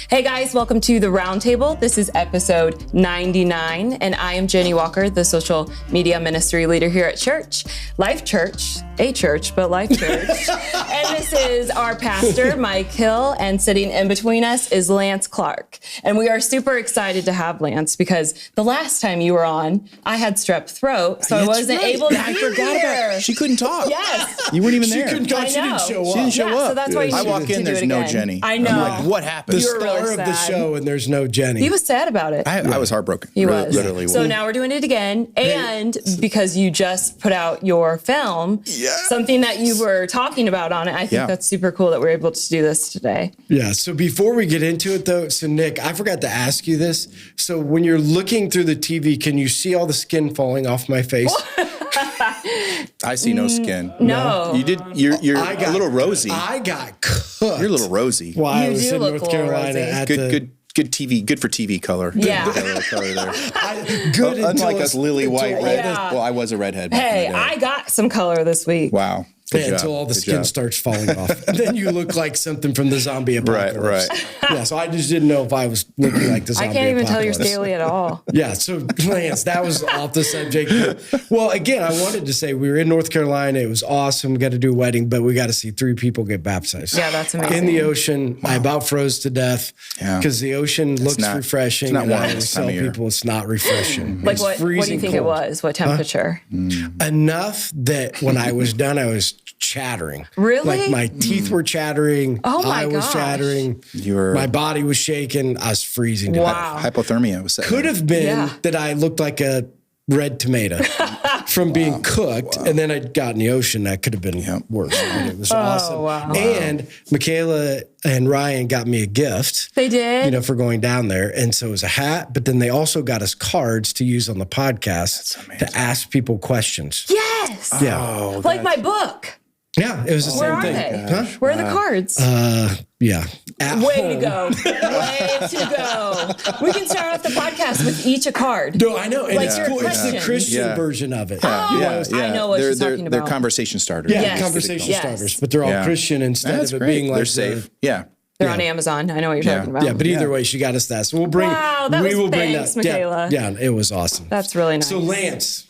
Hey guys, welcome to the RoundTable. This is episode 99, and I am Jenny Walker, the social media ministry leader here at Church. Life Church, a church, but Life Church. And this is our pastor, Mike Hill, and sitting in between us is Lance Clark. And we are super excited to have Lance because the last time you were on, I had strep throat, so I wasn't able to be here. She couldn't talk. Yes. You weren't even there. She couldn't talk. She didn't show up. She didn't show up. So that's why you I walk in, there's no Jenny. I know. I'm like, what happened? The You were star really of the sad. show, and there's no Jenny. He was sad about it. I was heartbroken. He was. Literally. So now we're doing it again. And because you just put out your film, something that you were talking about on it, I think that's super cool that we're able to do this today. Yeah. So before we get into it, though, so Nick, I forgot to ask you this. So when you're looking through the TV, can you see all the skin falling off my face? I see no skin. No. You did. You're a little rosy. I got cooked. You're a little rosy. While I was do in look North a little Carolina rosy. at Good TV. Good for TV color. Yeah. Good color there. good Unlike us, lily white until- red. Yeah. Well, I was a redhead. Back Hey, in the day. I got some color this week. Wow. Good job. Until all the Good skin job. starts falling off. And then you look like something from the zombie apocalypse. Right. Yeah, so I just didn't know if I was looking like the zombie I can't even tell you're apocalypse. scaly at all. Yeah, so Lance, that was off the subject. Well, again, I wanted to say we were in North Carolina. It was awesome. We got to do a wedding, but we got to see 3 people get baptized. Yeah, that's amazing. In the ocean. I about froze to death because the ocean looks refreshing. it's not and warm I always this time tell of year. people it's not refreshing. Like It's what do you freezing think it cold. was? What temperature? Enough that when I was done, I was chattering. Really? Like my teeth were chattering. Oh my I was gosh. chattering. You're My body was shaking. I was freezing. to death. Wow. hypothermia was set. Could have been Yeah. that I looked like a red tomato from being cooked, and then I got in the ocean. That could have been worse. But it was awesome. wow. And Michaela and Ryan got me a gift. They did? For going down there. And so it was a hat, but then they also got us cards to use on the podcast to ask people questions. Yes. Yeah. Like my book. Yeah, it was the Where same are thing. they? Huh? Where are the cards? Yeah. At Way home. to go. Way to go. We can start off the podcast with each a card. No, I know. And Like it's your cool. It's the question. Christian version of it. I know what she's talking They're about. conversation starters. Yeah, Yes. conversation Yes. starters, but they're all Yeah. Christian instead That's of it great. being like They're safe. Yeah. They're on Amazon. I know what you're talking about. Yeah, but either way, she got us that. So we'll bring. Wow, that we was will bring thanks, that. Michaela. Yeah, it was awesome. That's really nice. So Lance,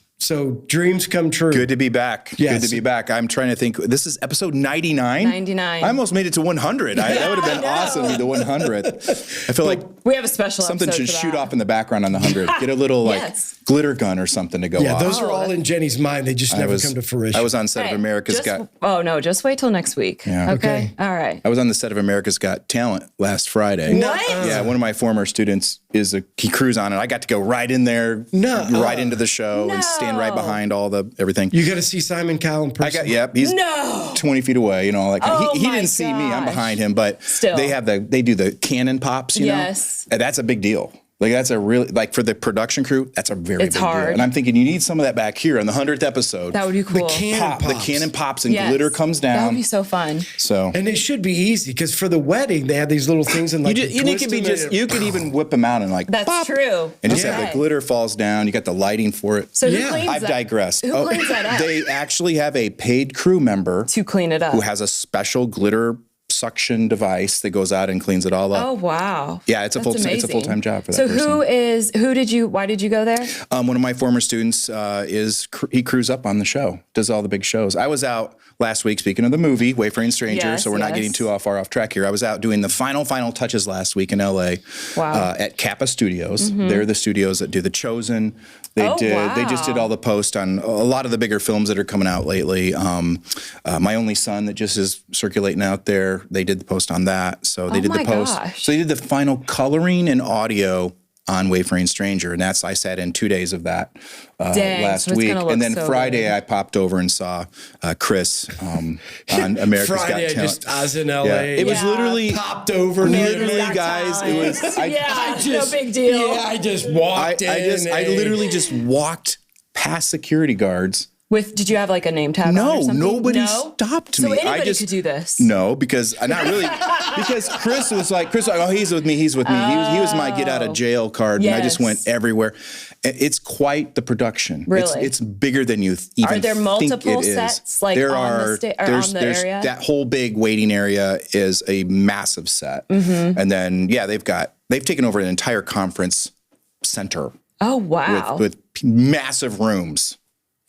dreams come true. Good to be back. Yes. Good to be back. I'm trying to think. This is episode 99? 99. I almost made it to 100. That would have been awesome to be the 100th. I feel like we have a special something episode should for shoot that. off in the background on the 100. Get a little Yes. glitter gun or something to go Yeah, off. those are all in Jenny's mind. They just never come to fruition. I was on set of America's Got. Oh no, just wait till next week. Yeah. Okay. All right. I was on the set of America's Got Talent last Friday. What? Yeah, one of my former students he crews on it. I got to go right in there, right into the show, and stand right behind everything. You got to see Simon Cowell in person. He's No. 20 feet away, all that kind Oh of. He my didn't see me. I'm gosh. behind him, but Still. they do the cannon pops, Yes. And that's a big deal. Like that's a really for the production crew, that's a very It's big hard. deal. And I'm thinking you need some of that back here on the 100th episode. That would be cool. The cannon pops and Yes. glitter comes down. That would be so fun. So And it should be easy because for the wedding they had these little things and you could even whip them out and That's pop, true. and just Okay. have the glitter falls down. You got the lighting for it. So who Yeah. cleans I've that? digressed. Who cleans that up? They actually have a paid crew member To clean it up. who has a special glitter suction device that goes out and cleans it all up. Oh wow. Yeah, it's a That's amazing. full-time job for that So person. why did you go there? One of my former students he crews up on the show, does all the big shows. I was out last week, speaking of the movie, Wayfaring Stranger, Yes, so we're not getting too far off track here. I was out doing the final touches last week in LA at Kappa Studios. They're the studios that do The Chosen. They just did all the post on a lot of the bigger films that are coming out lately. My Only Son that just is circulating out there, they did the post on that. So they did the post. Gosh. So they did the final coloring and audio on Wayfaring Stranger, and I sat in 2 days of that last so it's week. gonna look And then so Friday good. I popped over and saw Chris on America's Friday, Got Talent. I was in LA. Yeah. It was literally popped over. literally, Got guys. It was Talent. no big deal. Yeah, I just walked in. I literally just walked past security guards Did you have like a name tag on or No, something? nobody stopped me. So anybody could do this? No, because not really. Because Chris was like, oh, he's with me. He was my get out of jail card. And I just went everywhere. It's quite the production. Really? It's bigger than you even think it is. Are there multiple sets on the area? That whole big waiting area is a massive set. And then, they've taken over an entire conference center. Oh, wow. With massive rooms.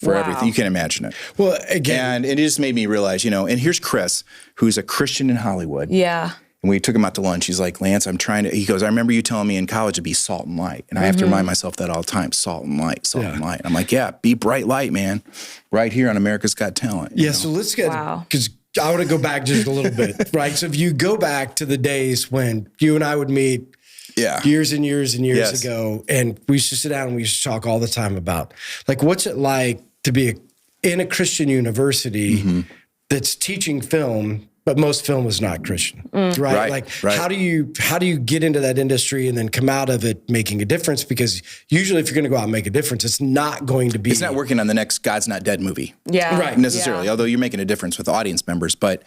For everything. You can imagine it. Well, again. And it just made me realize, and here's Chris, who's a Christian in Hollywood. Yeah. And we took him out to lunch. He's like, Lance, he goes, I remember you telling me in college to be salt and light. And I have to remind myself that all the time, salt and light, salt and light. I'm like, be bright light, man. Right here on America's Got Talent. Yeah, so let's get, because I want to go back just a little bit, right? So if you go back to the days when you and I would meet years and years and years ago, and we used to sit down and we used to talk all the time about, like, what's it like to be in a Christian university that's teaching film, but most film is not Christian, right? How do you get into that industry and then come out of it making a difference? Because usually if you're going to go out and make a difference, it's not going to be. It's not working on the next God's Not Dead movie. Yeah. Right. Necessarily, although you're making a difference with audience members. But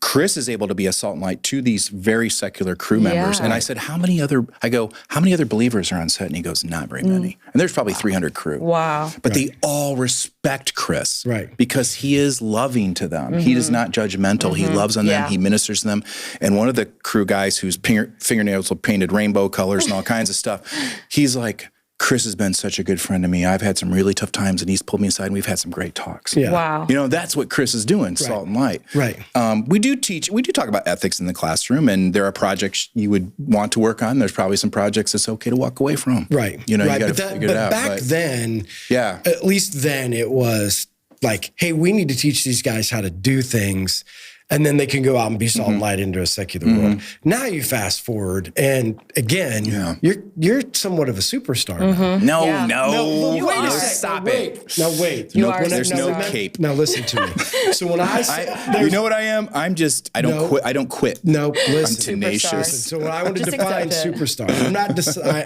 Chris is able to be a salt and light to these very secular crew members. And I said, how many other believers are on set? And he goes, not very many. And there's probably 300 crew. Wow. But they all respect Chris. Right. Because he is loving to them. He is not judgmental. He loves on them. He ministers to them. And one of the crew guys whose fingernails were painted rainbow colors and all kinds of stuff, he's like, Chris has been such a good friend to me. I've had some really tough times, and he's pulled me aside, and we've had some great talks. Yeah. Wow. That's what Chris is doing, salt and light. Right. We do talk about ethics in the classroom, and there are projects you would want to work on. There's probably some projects it's okay to walk away from. Right. You got to figure it out. Back then, at least then it was like, hey, we need to teach these guys how to do things, and then they can go out and be salt and light into a secular world. Now you fast forward, and again, you're somewhat of a superstar now. No. Wait a second. Stop it. Now wait. There's no cape. Now listen to me. So when I say, you know what I am? I don't quit. I don't quit. No, listen. I'm tenacious. Listen, so when I want to define superstar,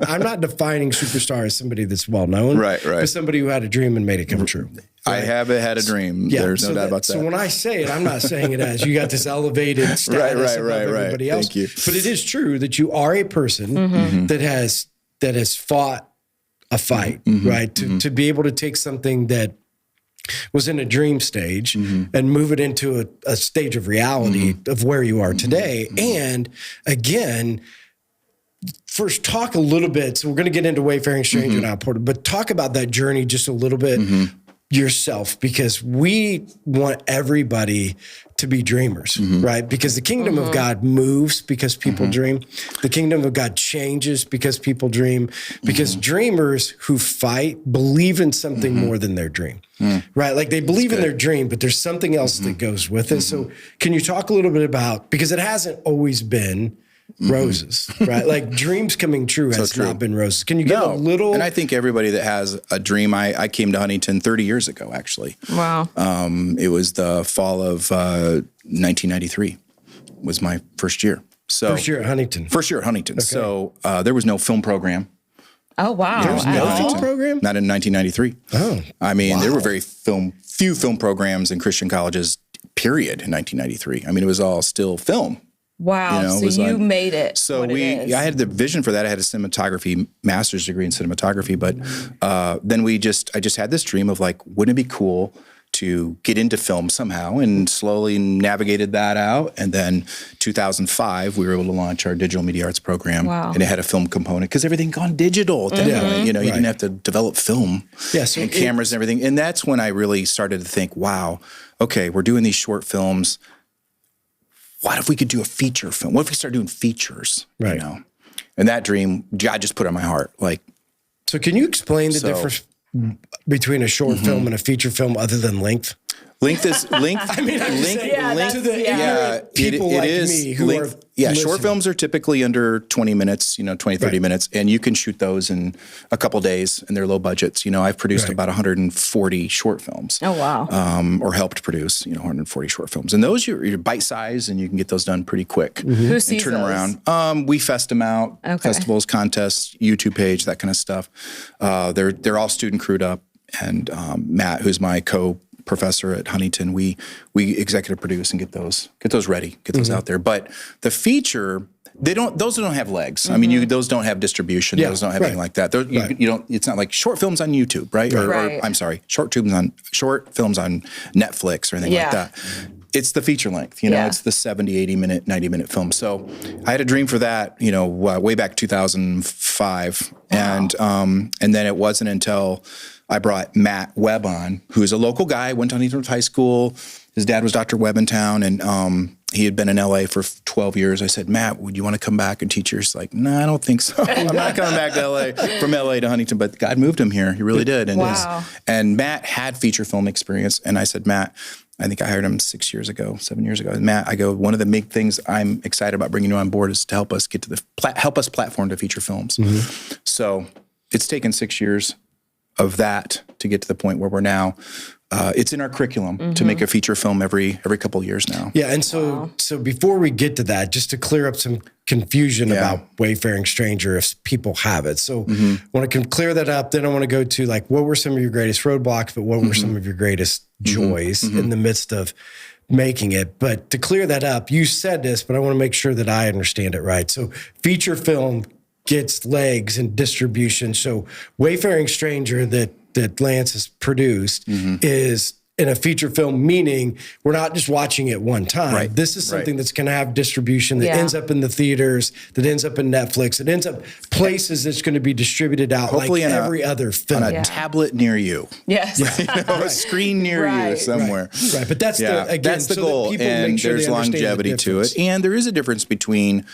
I'm not defining superstar as somebody that's well known. Right. But somebody who had a dream and made it come true. I have had a dream. Yeah, there's no doubt about that. So when I say it, I'm not saying it as you got this elevated status above everybody else. Thank you. But it is true that you are a person that has fought a fight, right? To be able to take something that was in a dream stage and move it into a stage of reality of where you are today. And again, first, talk a little bit. So we're going to get into Wayfaring Stranger now, Porter, but talk about that journey just a little bit yourself, because we want everybody to be dreamers, right? Because the kingdom of God moves because people dream. The kingdom of God changes because people dream. Because dreamers who fight believe in something more than their dream, right? Like they believe in their dream, but there's something else that goes with it. So can you talk a little bit about, because it hasn't always been roses, right? Like dreams coming true has not been roses. Can you give a little? And I think everybody that has a dream, I came to Huntington 30 years ago, actually. Wow. It was the fall of 1993 was my first year. So First year at Huntington. Okay. So there was no film program. Oh, wow. There was no film program? Not in 1993. Oh, I mean, there were few film programs in Christian colleges, period, in 1993. I mean, it was all still film. Wow. So you made it. So I had the vision for that. I had a master's degree in cinematography, but then I just had this dream of like, wouldn't it be cool to get into film somehow, and slowly navigated that out. And then 2005, we were able to launch our digital media arts program. Wow. And it had a film component because everything gone digital at that point. You didn't have to develop film and cameras and everything. And that's when I really started to think, wow, okay, we're doing these short films. What if we could do a feature film? What if we start doing features? Right. And that dream, God just put on my heart. So can you explain the difference between a short film and a feature film other than length? Length. I mean, length to the people like me who are short films are typically under 20 minutes, 20, 30 minutes, and you can shoot those in a couple days, and they're low budgets. I've produced about 140 short films. Oh, wow. Or helped produce, 140 short films. And those you're bite size, and you can get those done pretty quick. Who sees turn those? them around. We fest them out, festivals, contests, YouTube page, that kind of stuff. They're all student crewed up. Matt, who's my co-professor at Huntington, we executive produce and get those ready, get those out there. But the feature, those don't have legs. I mean, those don't have distribution. Those don't have anything like that. You don't. It's not like short films on YouTube, right? Or I'm sorry, short films on Netflix or anything like that. It's the feature length, it's the 70, 80 minute, 90 minute film. So I had a dream for that, way back 2005. Wow. And then it wasn't until I brought Matt Webb on, who's a local guy, went to Huntington High School. His dad was Dr. Webb in town, and he had been in LA for 12 years. I said, Matt, would you want to come back and teach here? He's like, no, I don't think so. I'm not coming back to LA, from LA to Huntington, but God moved him here. He really did. And Matt had feature film experience. And I said, Matt, I think I hired him 7 years ago. And Matt, I go, one of the big things I'm excited about bringing you on board is to help us get to help us platform to feature films. So it's taken 6 years of that to get to the point where we're now. It's in our curriculum to make a feature film every couple of years now. Yeah, and so before we get to that, just to clear up some confusion about Wayfaring Stranger, if people have it. So I want to clear that up. Then I want to go to what were some of your greatest roadblocks, but what were some of your greatest joys in the midst of making it? But to clear that up, you said this, but I want to make sure that I understand it right. So feature film gets legs and distribution. So Wayfaring Stranger that Lance has produced is in a feature film, meaning we're not just watching it one time. Right. This is something that's going to have distribution that ends up in the theaters, that ends up in Netflix, it ends up places that's going to be distributed out hopefully like every other film. On a tablet near you. Yes. A screen near you somewhere. Right. But that's that's the goal. That people and make sure there's longevity to it. And there is a difference between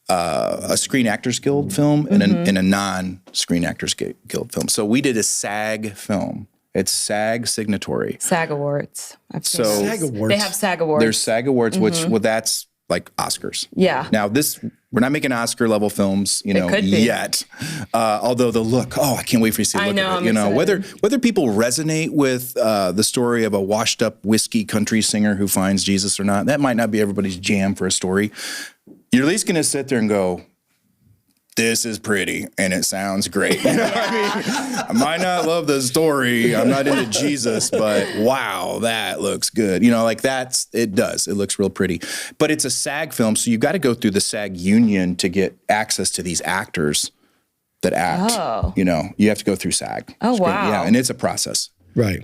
a Screen Actors Guild film and a non-Screen Actors Guild film. So we did a SAG film. It's SAG signatory. SAG Awards. SAG Awards. They have SAG Awards. There's SAG Awards, which that's like Oscars. Yeah. Now we're not making Oscar level films, yet. Although the look, I can't wait for you to see the look of it. Whether people resonate with the story of a washed up whiskey country singer who finds Jesus or not, that might not be everybody's jam for a story. You're at least going to sit there and go, this is pretty and it sounds great. You know what I mean? I might not love the story. I'm not into Jesus, but wow, that looks good. It does. It looks real pretty. But it's a SAG film, so you've got to go through the SAG union to get access to these actors that act. Oh. You have to go through SAG. Oh, wow. Yeah, and it's a process. Right.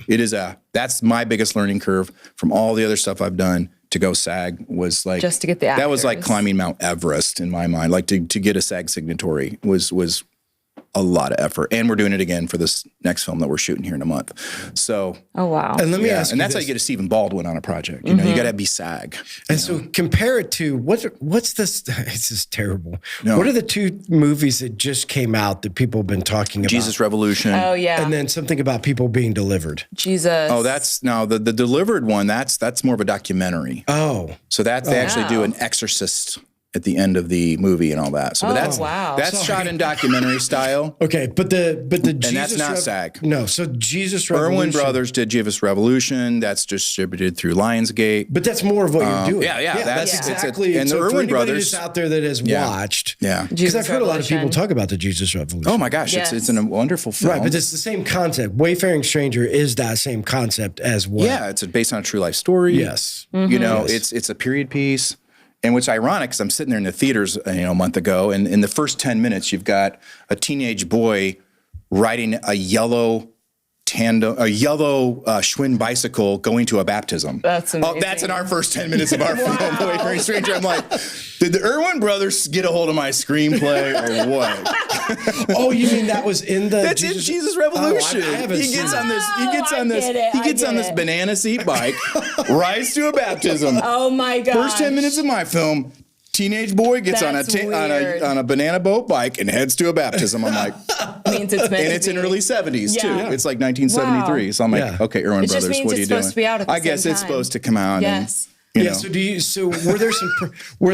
That's my biggest learning curve from all the other stuff I've done. To go SAG was like just to get the actors. That was like climbing Mount Everest in my mind. Like to get a SAG signatory was a lot of effort, and we're doing it again for this next film that we're shooting here in a month. So, oh wow! And let me ask, and that's how you get a Stephen Baldwin on a project. You got to be SAG. And so, compare it to what's this? This is terrible. No. What are the two movies that just came out that people have been talking about? Jesus Revolution. Oh yeah, and then something about people being delivered. Jesus. Oh, that's the delivered one. That's more of a documentary. Oh, so they actually do an exorcist at the end of the movie and all that. So that's shot in documentary style. Okay, but the Jesus and that's not SAG. No, so Jesus Revolution. Irwin Brothers did Jesus Revolution. That's distributed through Lionsgate. But that's more of what you're doing. That's exactly. And the Irwin Brothers out there that has watched. Yeah, because I've heard a lot of people talk about the Jesus Revolution. Oh my gosh, it's a wonderful film. Right, but it's the same concept. Wayfaring Stranger is that same concept as well. Yeah, it's based on a true life story. Yes, it's a period piece. And what's ironic is I'm sitting there in the theaters, a month ago, and in the first 10 minutes, you've got a teenage boy riding a yellow Schwinn bicycle going to a baptism. That's amazing. Oh, that's in our first 10 minutes of our film, Wayfaring Stranger. I'm like, did the Irwin Brothers get a hold of my screenplay or what? Oh, you mean that was in the? That's in Jesus Revolution. He gets on this banana seat bike, rides to a baptism. Oh my gosh. First 10 minutes of my film. Teenage boy gets on a banana boat bike and heads to a baptism. I'm like, means it's meant and it's to be. in early 70s too. Yeah. It's like 1973. Wow. So I'm like, okay, Irwin Brothers, what are you doing? To be out at the I guess same it's time. supposed to come out. Yes. And, So were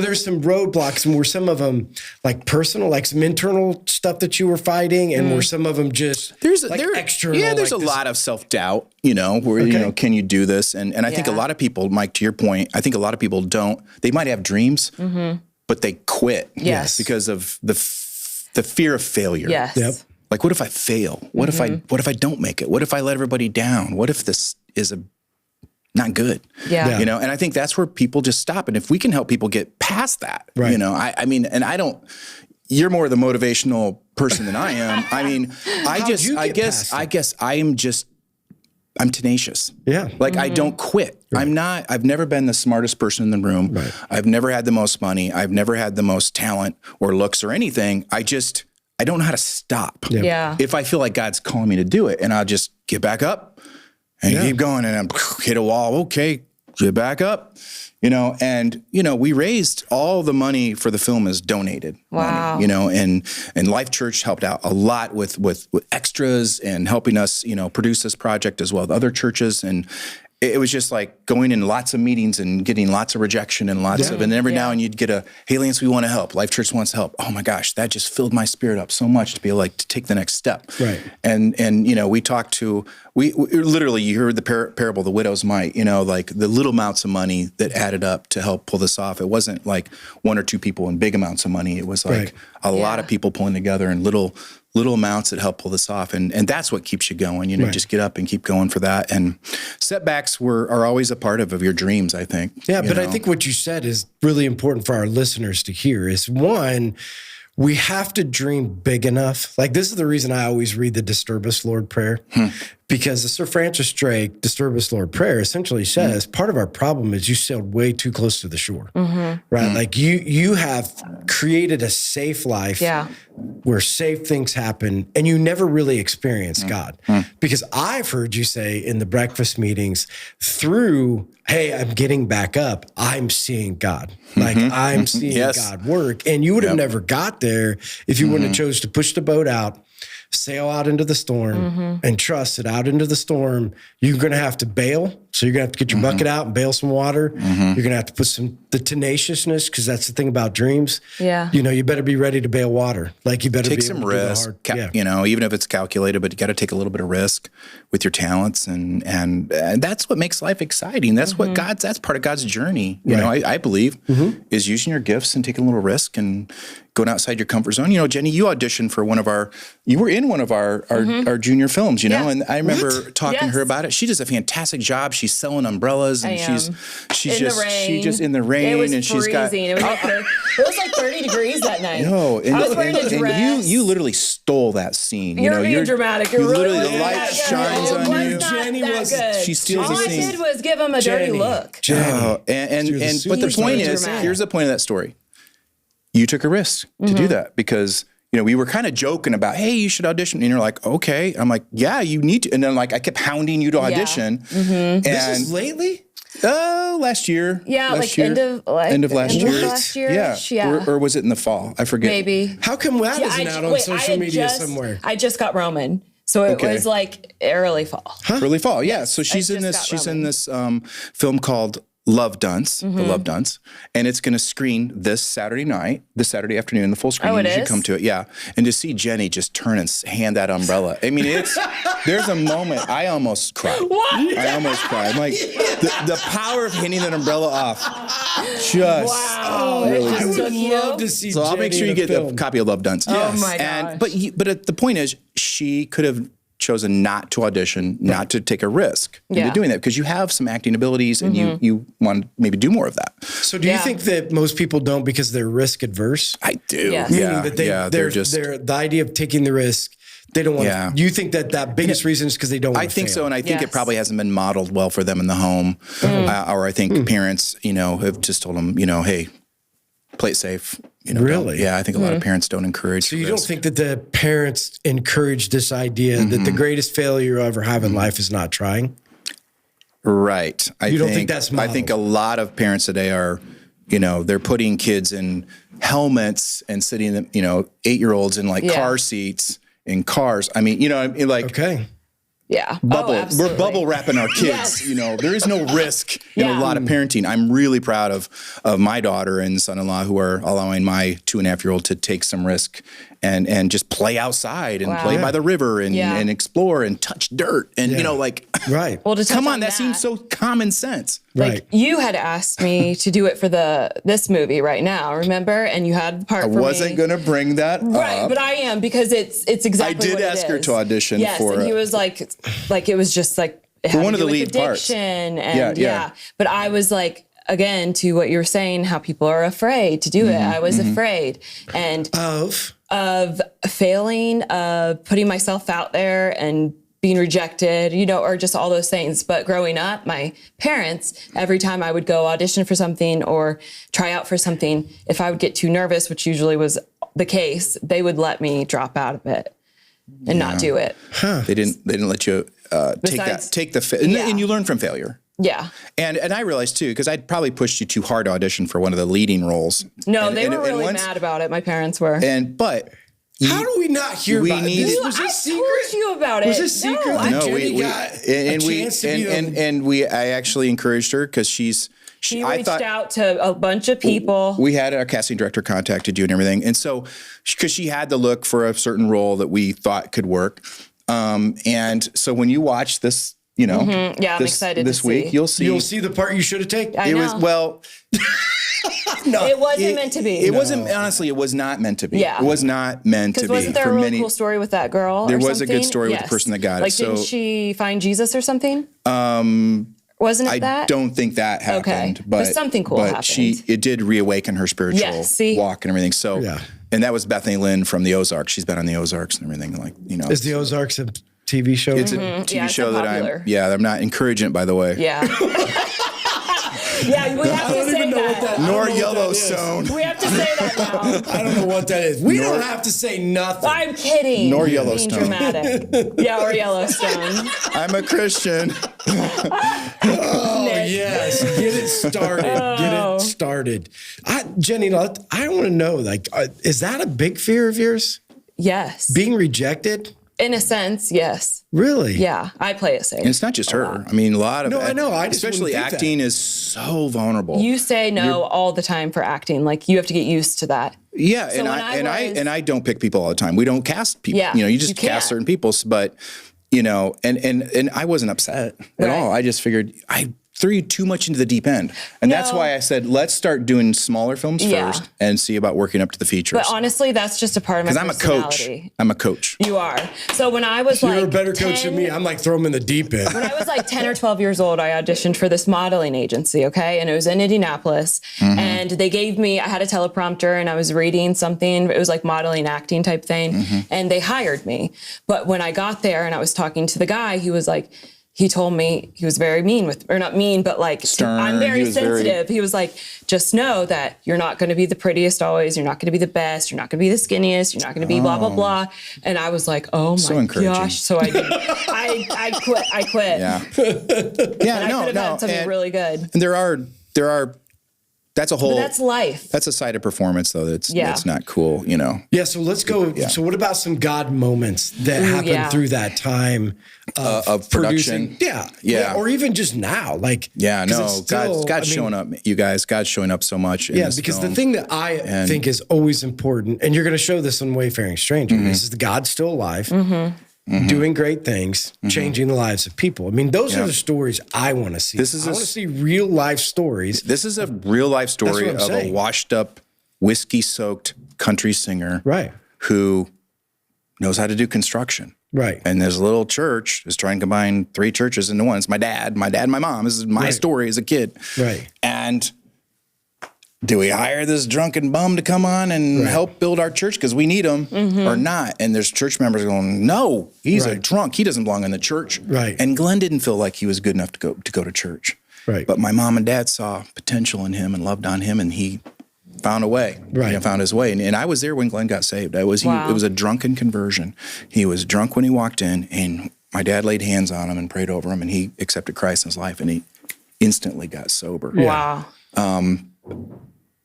there some roadblocks, and were some of them like personal, like some internal stuff that you were fighting, and were some of them just external? Yeah, there's a lot of self-doubt, where, can you do this? And I think a lot of people, Mike, to your point, I think a lot of people they might have dreams, but they quit. Yes. Because of the fear of failure. Yes. Yep. Like, what if I fail? What if I don't make it? What if I let everybody down? What if this is not good? Yeah. You know, and I think that's where people just stop. And if we can help people get past that, you know, I mean, and you're more the motivational person than I am. I mean, I guess I'm tenacious. Yeah. Like I don't quit. Right. I've never been the smartest person in the room. Right. I've never had the most money. I've never had the most talent or looks or anything. I don't know how to stop. Yeah. If I feel like God's calling me to do it, and I'll just get back up and keep going, and I'm hit a wall. Okay, get back up. You know, and, you know, we raised all the money for the film is donated. Wow. Money, you know, and Life Church helped out a lot with extras and helping us, you know, produce this project as well as other churches. And it was just like going in lots of meetings and getting lots of rejection and and every now and you'd get hey, Lance, we want to help. Life Church wants to help. Oh my gosh, that just filled my spirit up so much to be like to take the next step. Right. And you know, we talked to, we literally, you heard the parable, the widow's mite, you know, like the little amounts of money that added up to help pull this off. It wasn't like one or two people and big amounts of money. It was like a lot of people pulling together and little amounts that help pull this off. And that's what keeps you going, you know, just get up and keep going for that. And setbacks are always a part of your dreams, I think. Yeah, but I think what you said is really important for our listeners to hear is one, we have to dream big enough. Like this is the reason I always read the Disturb Us, Lord prayer, because the Sir Francis Drake Disturb Us, Lord prayer essentially says part of our problem is you sailed way too close to the shore, right? Like you have created a safe life where safe things happen and you never really experience God. Because I've heard you say in the breakfast meetings through, hey, I'm getting back up, I'm seeing God. Like I'm seeing God work. And you would have never got there if you wouldn't have chose to push the boat out, sail out into the storm and trust that out into the storm, you're going to have to bail. So you're going to have to get your bucket out and bail some water. You're going to have to put the tenaciousness, because that's the thing about dreams. Yeah. You know, you better be ready to bail water. Like you better take be some able risk, to do you know, even if it's calculated, but you got to take a little bit of risk with your talents. And that's what makes life exciting. That's what that's part of God's journey. You know, I believe is using your gifts and taking a little risk and going outside your comfort zone. You know, Jenny, you auditioned for you were in one of our junior films, you know, and I remember talking to her about it. She does a fantastic job. She's selling umbrellas and she's just in the rain. It was and freezing. She's got it was like 30 degrees that night. No, I was wearing a dress. And you literally stole that scene. You're being dramatic. You're literally really the light shines on you. Jenny she steals the scene. All I did was give him a dirty look. But the point is, here's the point of that story. You took a risk to do that because, you know, we were kind of joking about, hey, you should audition. And you're like, okay. I'm like, yeah, you need to. And then like, I kept hounding you to audition. And this is lately? Last year. Yeah, end of last year. Yeah. Or was it in the fall? I forget. Maybe. How come that isn't out on social media somewhere? I just got Roman. So it was like early fall. Huh? Early fall, yeah. So she's in this film called Love Dunce, The Love Dunce, and it's going to screen this Saturday afternoon, the full screen. You should come to it, yeah. And to see Jenny just turn and hand that umbrella. I mean, there's a moment, I almost cried. What? I almost cried. I'm like, the power of handing that umbrella off, really I would love to see So Jenny I'll make sure you get a copy of Love Dunce. Yes. Oh my gosh. But the point is, she could have chosen not to audition, not to take a risk into doing that, because you have some acting abilities and you want to maybe do more of that. So do you think that most people don't because they're risk adverse? I do. Yes. Meaning that the idea of taking the risk, they don't want you think that biggest reason is because they don't want to I think fail. so, and I think it probably hasn't been modeled well for them in the home. Or I think parents, you know, have just told them, you know, hey, play it safe. You know, really? Yeah, I think a lot of parents don't encourage. So you don't think that the parents encourage this idea that the greatest failure you ever have in life is not trying? Right. You don't think that's modeled? I think a lot of parents today are, you know, they're putting kids in helmets and sitting them, you know, 8-year-olds in like car seats in cars. I mean, you know, like okay. Yeah. We're bubble wrapping our kids. You know, there is no risk in a lot of parenting. I'm really proud of my daughter and son-in-law who are allowing my 2.5-year-old to take some risk and just play outside and play by the river and explore and touch dirt and you know, like right. Well, come on, that seems so common sense. Like Right. you had asked me to do it for this movie right now, remember? And you had the part for me. I wasn't going to bring that right, up. but I am because it's exactly what it is. I did ask her to audition for and he was like it was just like it for had one to of the do with lead parts. addiction and Yeah. But I was like, again, to what you were saying, how people are afraid to do it. I was afraid and of failing, of putting myself out there and being rejected, or just all those things. But growing up, my parents, every time I would go audition for something or try out for something, if I would get too nervous, which usually was the case, they would let me drop out of it and not do it. They didn't let you take the and you learn from failure. Yeah. And I realized too, because I'd probably pushed you too hard to audition for one of the leading roles. No, they were really mad about it. My parents were. But how do we not hear about this? Was this secret? I told you about it. Was this secret? I actually encouraged her because she reached out to a bunch of people. We had our casting director contacted you and everything. And so, because she had to look for a certain role that we thought could work. And so when you watch this, I'm excited this to week, see. You'll see the part you should have taken. I know. No, it wasn't meant to be. It wasn't, honestly, it was not meant to be. Yeah. It was not meant to be. Because wasn't there a really cool story with that girl? There was a good story with the person that got it. Like, didn't she find Jesus or something? Wasn't it that? I don't think that happened. Okay. But something cool happened. It did reawaken her spiritual walk and everything. So, and that was Bethany Lynn from the Ozarks. She's been on the Ozarks and everything. Is the Ozarks a TV show? It's a TV show that I'm not encouraging it, by the way. Yeah. Yeah, we have to say that. Nor Yellowstone. We have to say that now. I don't know what that is. We don't have to say nothing. I'm kidding. Nor Yellowstone. Being dramatic. Yeah, or Yellowstone. I'm a Christian. Yes. Get it started. Get it started. Jenny, I want to know, is that a big fear of yours? Yes. Being rejected? In a sense, yes. Really? Yeah, I play it safe. And it's not just her. I mean, a lot of I know. especially acting is so vulnerable. You say no all the time for acting. Like, you have to get used to that. Yeah, so I don't pick people all the time. We don't cast people. Yeah, you just cast certain people. But and I wasn't upset at all. I just figured I threw you too much into the deep end. And that's why I said, let's start doing smaller films first and see about working up to the features. But honestly, that's just a part of my personality. I'm a coach. You are. So when I was You're a better coach than me. I'm like, throw them in the deep end. When I was 10 or 12 years old, I auditioned for this modeling agency, okay? And it was in Indianapolis. And they gave me, I had a teleprompter and I was reading something. It was like modeling, acting type thing. And they hired me. But when I got there and I was talking to the guy, he was like, he told me, he was very mean or not mean, but stern. I'm very sensitive. He was like, just know that you're not going to be the prettiest always. You're not going to be the best. You're not going to be the skinniest. You're not going to be blah, blah, blah. And I was like, oh my gosh. So I did. I quit. Yeah. Yeah. And I could have had something really good. And there are, that's a whole. But that's life. That's a side of performance, though. That's not cool, Yeah. So let's go. Yeah. So what about some God moments that happened through that time of production? Yeah. Or even just now, God's showing up. You guys, God's showing up so much. In this because film. the thing that I think is always important, and you're going to show this on Wayfaring Stranger, is that God's still alive. Doing great things, changing the lives of people. I mean, those are the stories I want to see. I want to see real life stories. This is a real life story of a washed up, whiskey soaked country singer, who knows how to do construction. Right. And this little church is trying to combine 3 churches into one. It's my dad, my mom. This is my story as a kid. Right. And do we hire this drunken bum to come on and help build our church because we need him or not? And there's church members going, no, he's a drunk. He doesn't belong in the church. Right. And Glenn didn't feel like he was good enough to go to church. Right. But my mom and dad saw potential in him and loved on him, and he found a way. Right. He found his way. And I was there when Glenn got saved. It was a drunken conversion. He was drunk when he walked in, and my dad laid hands on him and prayed over him, and he accepted Christ in his life, and he instantly got sober. Wow.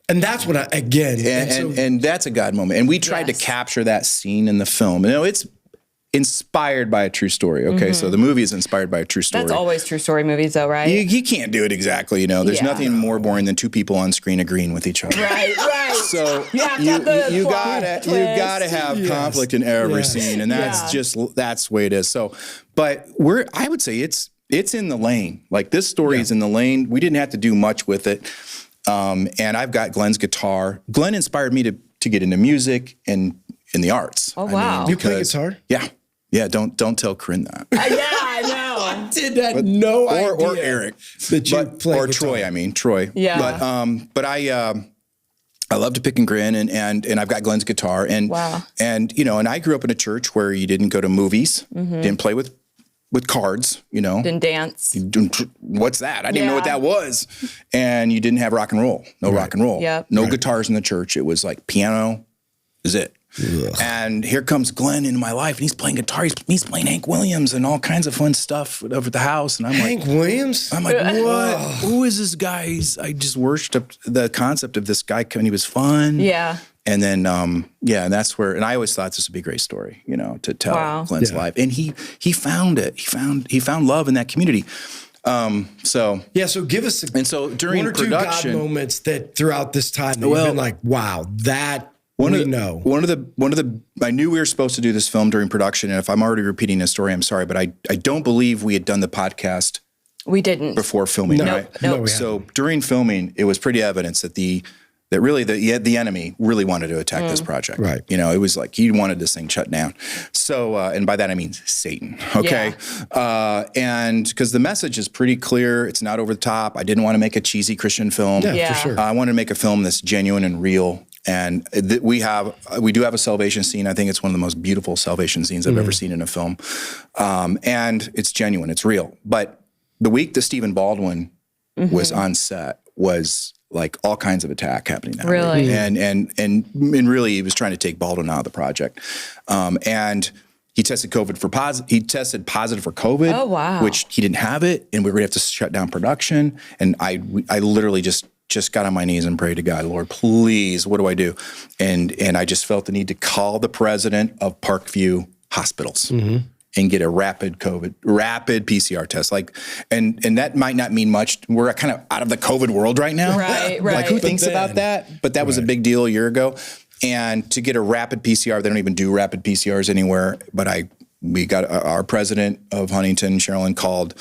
And that's what and that's a God moment. And we tried to capture that scene in the film. It's inspired by a true story. Okay, so the movie is inspired by a true story. That's always true story movies, though, right? You can't do it exactly. There's nothing more boring than 2 people on screen agreeing with each other. Right. So you gotta have conflict in every scene, and that's the way it is. So, but I would say it's it's in the lane. Like this story is in the lane. We didn't have to do much with it. And I've got Glenn's guitar. Glenn inspired me to get into music and in the arts. Oh, wow. You play guitar? Yeah. Yeah, don't tell Corinne that. Yeah, I know. I did have no idea. Or Eric. That you play or guitar. Troy. Yeah. But I love to pick and grin, and I've got Glenn's guitar, and and I grew up in a church where you didn't go to movies, didn't play with cards, Didn't dance. What's that? I didn't know what that was, and you didn't have rock and roll, rock and roll, no guitars in the church. It was like piano is it. Ugh. And here comes Glenn into my life, and he's playing guitar. He's playing Hank Williams and all kinds of fun stuff over at the house. And I'm Hank Williams? I'm like, what? Who is this guy? I just worshipped the concept of this guy, and he was fun. Yeah. And then, and that's where, and I always thought this would be a great story, to tell Glenn's life. And he found it. He found love in that community. So give us during one or production, two God moments that throughout this time that you've been like, wow, that. One of the I knew we were supposed to do this film during production, and if I'm already repeating a story, I'm sorry, but I don't believe we had done the podcast. We didn't before filming, right? No. So during filming, it was pretty evident that the enemy really wanted to attack this project. Right. It was like he wanted this thing shut down. So, and by that I mean Satan. Okay. Yeah. And because the message is pretty clear, it's not over the top. I didn't want to make a cheesy Christian film. Yeah. For sure. I wanted to make a film that's genuine and real. And we do have a salvation scene. I think it's one of the most beautiful salvation scenes I've ever seen in a film. And it's genuine, it's real. But the week that Stephen Baldwin was on set was like all kinds of attack happening that really week. And really he was trying to take Baldwin out of the project. And he tested positive for COVID. Oh, wow. Which he didn't have it, and we were gonna have to shut down production. And I literally just got on my knees and prayed to God, Lord, please, what do I do? And I just felt the need to call the president of Parkview Hospitals and get a rapid PCR test. And that might not mean much. We're kind of out of the COVID world right now. Right. Like who thinks about that? But that was a big deal a year ago. And to get a rapid PCR, they don't even do rapid PCRs anywhere. But we got our president of Huntington, Sherilyn, called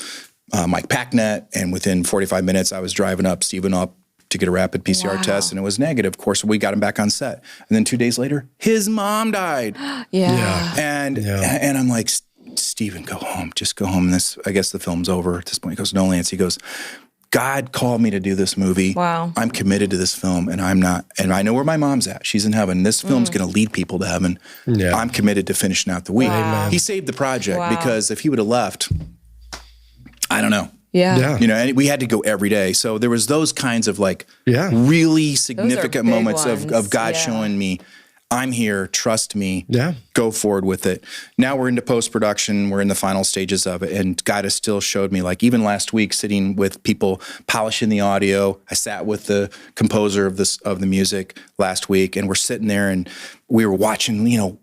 Mike Packnett, and within 45 minutes, I was driving Stephen up to get a rapid PCR test, and it was negative. Of course, we got him back on set. And then 2 days later, his mom died. And I'm like, Stephen, go home. Just go home. I guess the film's over at this point. He goes, no, Lance. He goes, God called me to do this movie. Wow. I'm committed to this film, and I'm not. And I know where my mom's at. She's in heaven. This film's going to lead people to heaven. Yeah. I'm committed to finishing out the week. Wow. He saved the project because if he would have left, I don't know. Yeah. And we had to go every day. So there was those kinds of really significant moments of God showing me, I'm here, trust me, go forward with it. Now we're into post-production, we're in the final stages of it, and God has still showed me, even last week, sitting with people polishing the audio. I sat with the composer of the music last week, and we're sitting there and we were watching,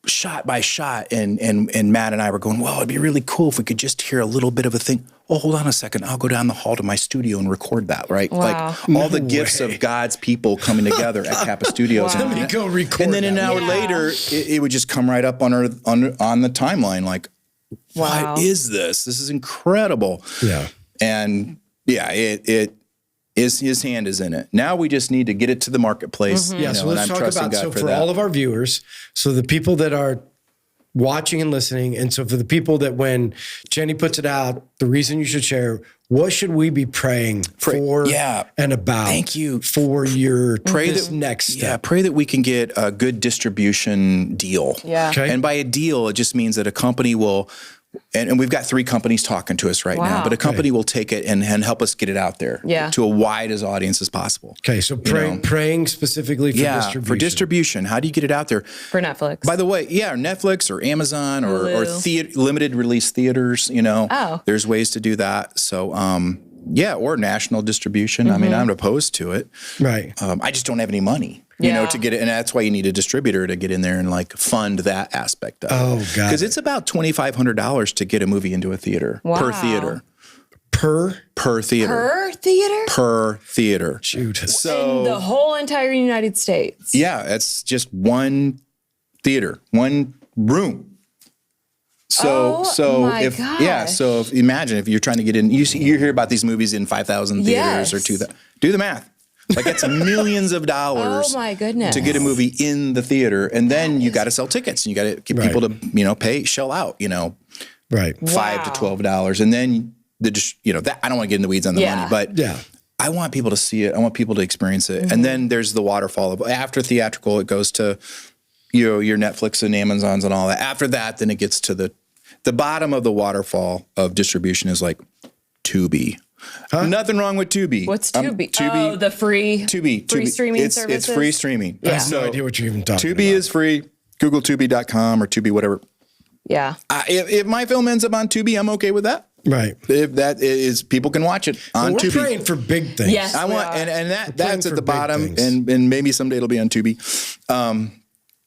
shot by shot, and Matt and I were going, well, it'd be really cool if we could just hear a little bit of a thing. Oh, hold on a second. I'll go down the hall to my studio and record that, right? Wow. All the gifts of God's people coming together at Kappa Studios. Let me go record. And then an hour later, it would just come right up on the timeline what is this? This is incredible. Yeah. And it is, his hand is in it. Now we just need to get it to the marketplace. Yeah, so let's talk about, for all of our viewers, so the people that are watching and listening, and so for the people that when Jenny puts it out, the reason you should share, what should we be praying for and about? Thank you. For your next step. Yeah, pray that we can get a good distribution deal. Yeah. Okay. And by a deal, it just means that a company will, and we've got 3 companies talking to us right now, but a company will take it and help us get it out there to a wide audience as possible. Okay, so praying specifically for distribution. For distribution. How do you get it out there? For Netflix. By the way, Netflix or Amazon or limited release theaters, there's ways to do that. So, or national distribution. I mean, I'm opposed to it. Right. I just don't have any money. To get it. And that's why you need a distributor to get in there and fund that aspect of it. Oh, God. Because it's about $2,500 to get a movie into a theater per theater. Per theater. Per theater? Per theater. Shoot. So, in the whole entire United States. Yeah, it's just one theater, one room. So if imagine if you're trying to get in, you hear about these movies in 5,000 theaters or 2,000. Do the math. Like it's millions of dollars. Oh my goodness. To get a movie in the theater, and then you got to sell tickets, and you got to get people to shell out, $5 to $12, and then that I don't want to get in the weeds on the money, but I want people to see it. I want people to experience it, and then there's the waterfall of after theatrical. It goes to your Netflix and Amazons and all that. After that, then it gets to the bottom of the waterfall of distribution is like Tubi. Huh? Nothing wrong with Tubi. What's Tubi? Oh, the free streaming services? It's free streaming. I have no idea what you're even talking about. Tubi is free. Google Tubi.com or Tubi, whatever. Yeah. If my film ends up on Tubi, I'm okay with that. Right. If that is, people can watch it on Tubi. We're praying for big things. Yes, I want, and that's at the bottom, and maybe someday it'll be on Tubi.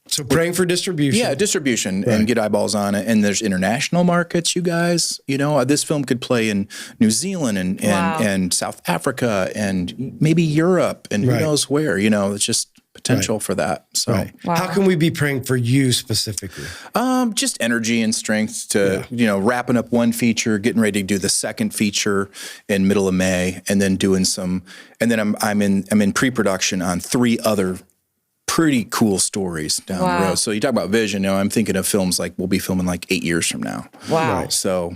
So praying for distribution. Yeah, distribution and get eyeballs on it. And there's international markets, you guys. This film could play in New Zealand and South Africa and maybe Europe and who knows where. It's just potential for that. So how can we be praying for you specifically? Just energy and strength to, wrapping up one feature, getting ready to do the second feature in middle of May, and then doing and then I'm in pre-production on 3 other pretty cool stories down the road. So you talk about vision. I'm thinking of films like we'll be filming like 8 years from now. Wow. Right. So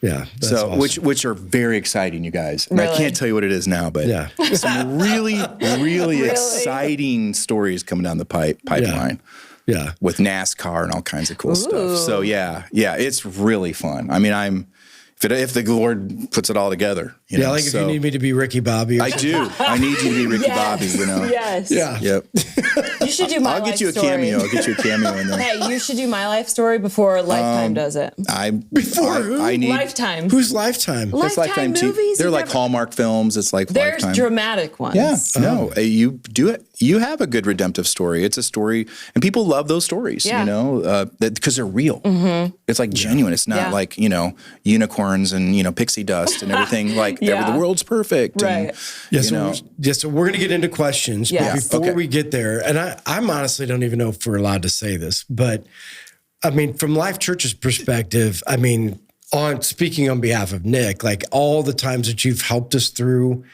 that's awesome. which are very exciting, you guys. And I can't tell you what it is now, but some really exciting stories coming down the pipeline. Yeah. With NASCAR and all kinds of cool stuff. So it's really fun. I mean, if the Lord puts it all together, if you need me to be Ricky Bobby, I do. I need you to be Ricky Bobby. Yes. Yeah. Yep. You should do my I'll life get you a story. cameo. I'll get you a cameo in there. Hey, you should do my life story before Lifetime does it. Before who? I need Lifetime. Who's Lifetime? Lifetime movies? They're like Hallmark films. It's like there's Lifetime. Dramatic ones. Yeah. No, you do it. You have a good redemptive story. It's a story, and people love those stories. Because they're real. Mm-hmm. It's like genuine. It's not like unicorns and pixie dust and everything. Like the world's perfect. Right. And, So we're gonna get into questions, but before we get there, and I'm honestly don't even know if we're allowed to say this, but I mean, from Life Church's perspective, I mean, speaking on behalf of Nick, like all the times that you've helped us through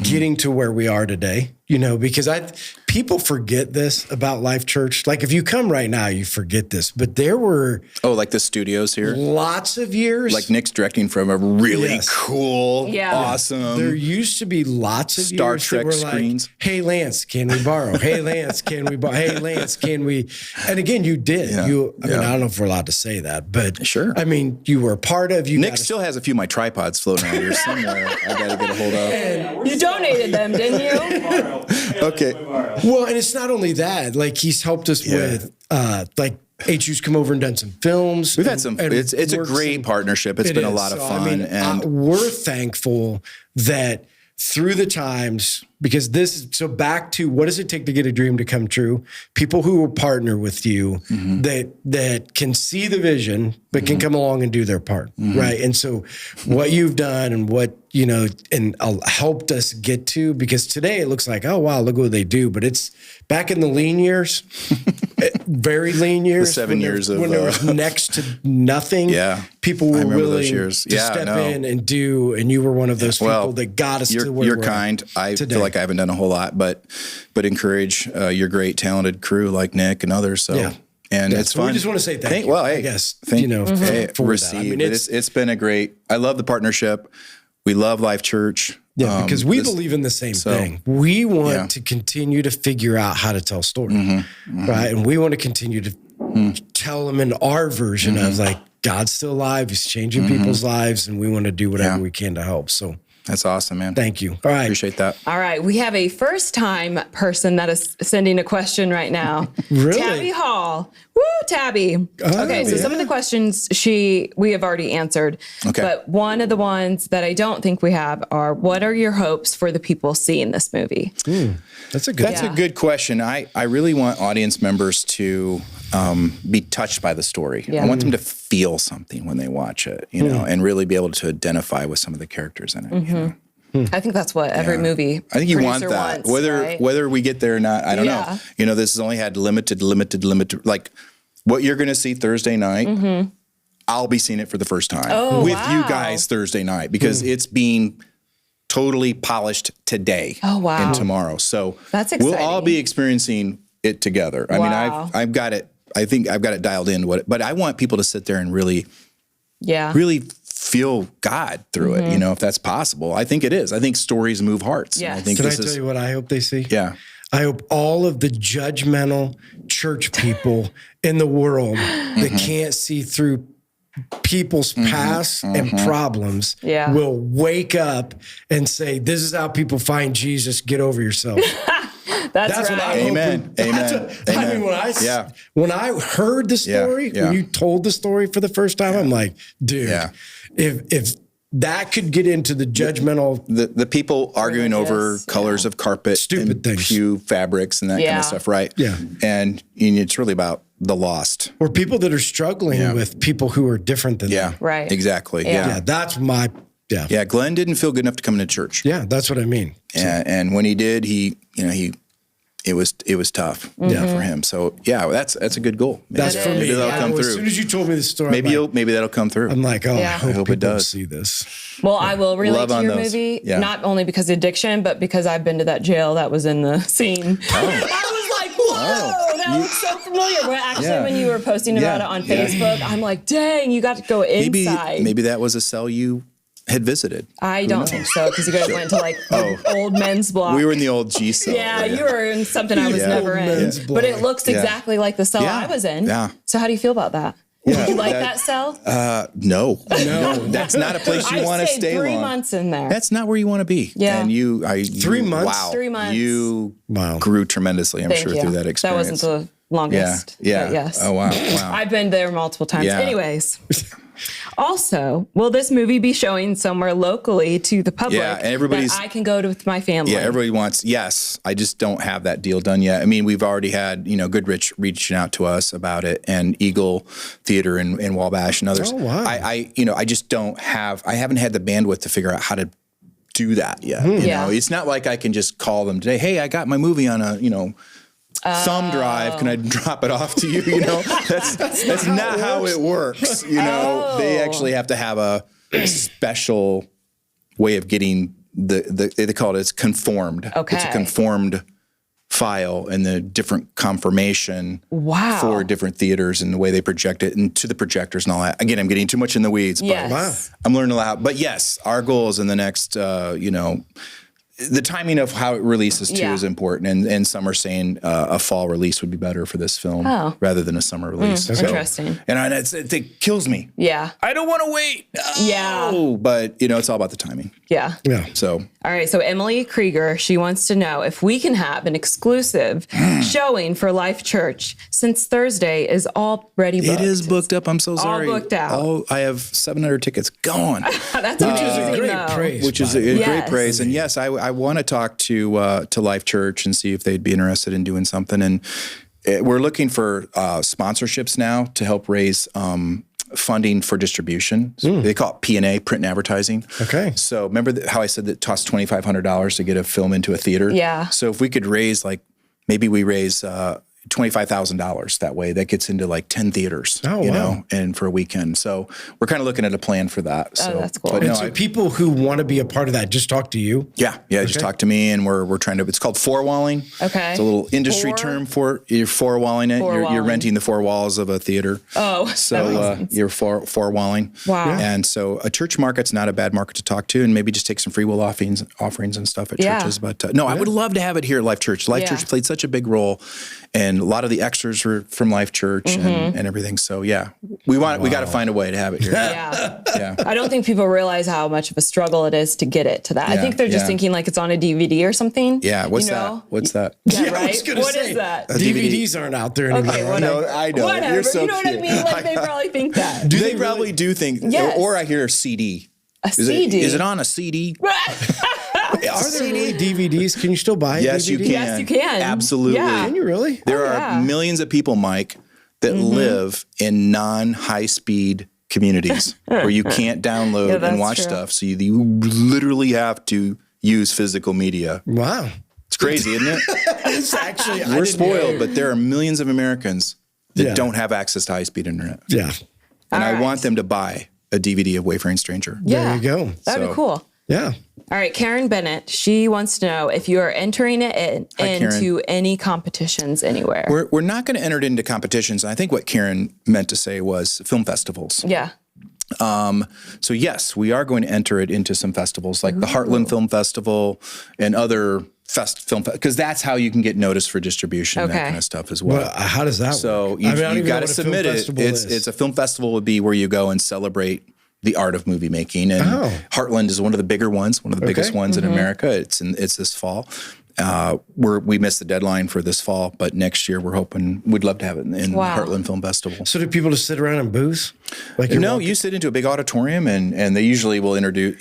getting to where we are today, because people forget this about Life Church. Like if you come right now, you forget this, but there were like the studios here, lots of years. Like Nick's directing from a really cool, awesome. There used to be lots of Star years Trek that were screens. Like, hey Lance, can we borrow? Hey Lance, can we borrow? Hey Lance, can we? And again, you did. I mean, I don't know if we're allowed to say that, but sure. I mean, you were a part of. Nick still has a few of my tripods floating around here somewhere. I got to get a hold of. And you donated them, didn't you? Okay. Well, and it's not only that. Like he's helped us with like HU's come over and done some films. We've had some. It's a great partnership. It's been a lot of fun, I mean, and we're thankful that through the times, because back to what does it take to get a dream to come true? People who will partner with you that can see the vision, but can come along and do their part. Right. And so what you've done and what, and helped us get to, because today it looks like, oh, wow, look what they do. But it's back in the lean years, very lean years. The 7 years when there was next to nothing. Yeah. People were willing to step in and do, and you were one of those people that got us to where you're kind. I feel like I haven't done a whole lot, but encourage your great, talented crew like Nick and others. So, and it's fun. We just want to say thank you. Well, hey, I guess, for receive. I mean, it's been a great, I love the partnership. We love Life Church. Yeah, because we believe in the same thing. We want to continue to figure out how to tell stories, right? And we want to continue to tell them in our version of like, God's still alive. He's changing people's lives, and we want to do whatever we can to help. So that's awesome, man. Thank you. All right. Appreciate that. All right. We have a first-time person that is sending a question right now. Really? Tabby Hall. Woo, Tabby. So some of the questions we have already answered. Okay. But one of the ones that I don't think we have are, what are your hopes for the people seeing this movie? That's a good question. I really want audience members to be touched by the story. I want them to feel something when they watch it, and really be able to identify with some of the characters in it. I think that's what every movie I think you want that. Wants, whether we get there or not, I don't know. This has only had limited, like what you're going to see Thursday night I'll be seeing it for the first time with you guys Thursday night because it's being totally polished today and tomorrow. So that's exciting. We'll all be experiencing it together. I mean, I've got it. I think I've got it dialed in. But I want people to sit there and really feel God through it. You know, if that's possible. I think it is. I think stories move hearts. Yes. I think Can I tell you what I hope they see? Yeah. I hope all of the judgmental church people in the world that can't see through people's past and problems will wake up and say, this is how people find Jesus. Get over yourself. That's what right. I'm Amen. hoping. Amen. I mean, when I heard the story, when you told the story for the first time, I'm like, dude, if that could get into the judgmental, the people arguing over colors of carpet, stupid and things, pew fabrics, and that kind of stuff, right? Yeah, and it's really about the lost, or people that are struggling with people who are different than them. Right? Exactly. Yeah, that's my Glenn didn't feel good enough to come into church. Yeah, that's what I mean. And when he did, it was tough for him. So that's a good goal. That's for me. Maybe that'll come through. As soon as you told me the story, maybe that'll come through. I'm like, I hope it does. See this. Well, I will relate to your those. movie, not only because of addiction, but because I've been to that jail that was in the scene. I was like, whoa, that looks so familiar. But actually, when you were posting about it on Facebook, I'm like, dang, you got to go inside. Maybe that was a cell you had visited. I don't think so, because you guys went to like the old men's block. We were in the old G cell. Yeah, you were in something I was never in. But it looks exactly like the cell I was in. Yeah. So how do you feel about that? Did you like that cell? No. That's not a place you want to stay 3 long. months in there. That's not where you want to be. Yeah. And 3 months? Wow. 3 months. You grew tremendously, I'm sure, through that experience. That wasn't the longest. Yeah. But yes. Oh, wow. I've been there multiple times. Yeah. Anyways. Also, will this movie be showing somewhere locally to the public and everybody's, that I can go to with my family? Yeah, everybody wants, yes. I just don't have that deal done yet. I mean, we've already had, Goodrich reaching out to us about it, and Eagle Theater in Wabash and others. Oh, wow. I just don't have, I haven't had the bandwidth to figure out how to do that yet. You know, it's not like I can just call them today, hey, I got my movie on a, thumb drive, can I drop it off to you? That's not how it works. They actually have to have a special way of getting they call it's conformed. Okay. It's a conformed file and the different conformation for different theaters and the way they project it and to the projectors and all that. Again, I'm getting too much in the weeds, but I'm learning a lot. But yes, our goal is in the next, the timing of how it releases too is important, and some are saying a fall release would be better for this film rather than a summer release. Interesting. And it kills me. Yeah. I don't want to wait. But it's all about the timing. Yeah. So. All right. So Emily Krieger, she wants to know if we can have an exclusive showing for Life Church since Thursday is already booked. It is booked up. I'm so sorry. All booked out. I have 700 tickets gone. That's amazing. Which is a great praise. Which is a great praise. And yes, I want to talk to Life Church and see if they'd be interested in doing something. And we're looking for sponsorships now to help raise funding for distribution. So they call it P&A, print and advertising. Okay. So remember how I said that it costs $2,500 to get a film into a theater? Yeah. So if we could raise maybe we raise $25,000 that way, that gets into 10 theaters, and for a weekend. So we're kind of looking at a plan for that. So that's cool. But so people who want to be a part of that, just talk to you. Yeah. Just talk to me, and we're trying to. It's called four-walling. Okay. It's a little industry term for you're four-walling it. You're renting the four walls of a theater. Oh, so you're four-walling. Wow. And so a church market's not a bad market to talk to, and maybe just take some free will offerings and stuff at churches. But I would love to have it here at Life Church. Life Church played such a big role. And a lot of the extras were from Life Church and everything. So we got to find a way to have it here. Yeah. I don't think people realize how much of a struggle it is to get it to that. I think they're just thinking it's on a DVD or something. Yeah. What's that? What's that? Yeah, right? I was gonna say, is that? DVDs aren't out there anymore. Okay, whatever. No, I know. Whatever. You're so you know cute. what I mean? They probably think that. They probably do think. Yes. Or I hear a CD. A CD? Is it on a CD? Are there really DVDs? Can you still buy Yes, DVD? you can. Yes, you can. Absolutely. Yeah. Can you really? There are millions of people, Mike, that live in non-high-speed communities where you can't download and watch stuff. So you literally have to use physical media. Wow. It's crazy, isn't it? It's actually, We're spoiled, but there are millions of Americans that don't have access to high-speed internet. Yeah. And I want them to buy a DVD of Wayfaring Stranger. Yeah. There you go. That'd be cool. Yeah. All right, Karen Bennett, she wants to know if you are entering it into any competitions anywhere. We're not going to enter it into competitions. I think what Karen meant to say was film festivals. Yeah. So yes, we are going to enter it into some festivals like the Heartland Film Festival and other because that's how you can get noticed for distribution and that kind of stuff as well. How does that work? So you've got to submit it. It's a film festival would be where you go and celebrate the art of movie making. And Heartland is one of the bigger ones, one of the biggest ones in America. It's this fall. We missed the deadline for this fall, but next year we'd love to have it in Heartland Film Festival. So do people just sit around in booths? You sit into a big auditorium and they usually will interview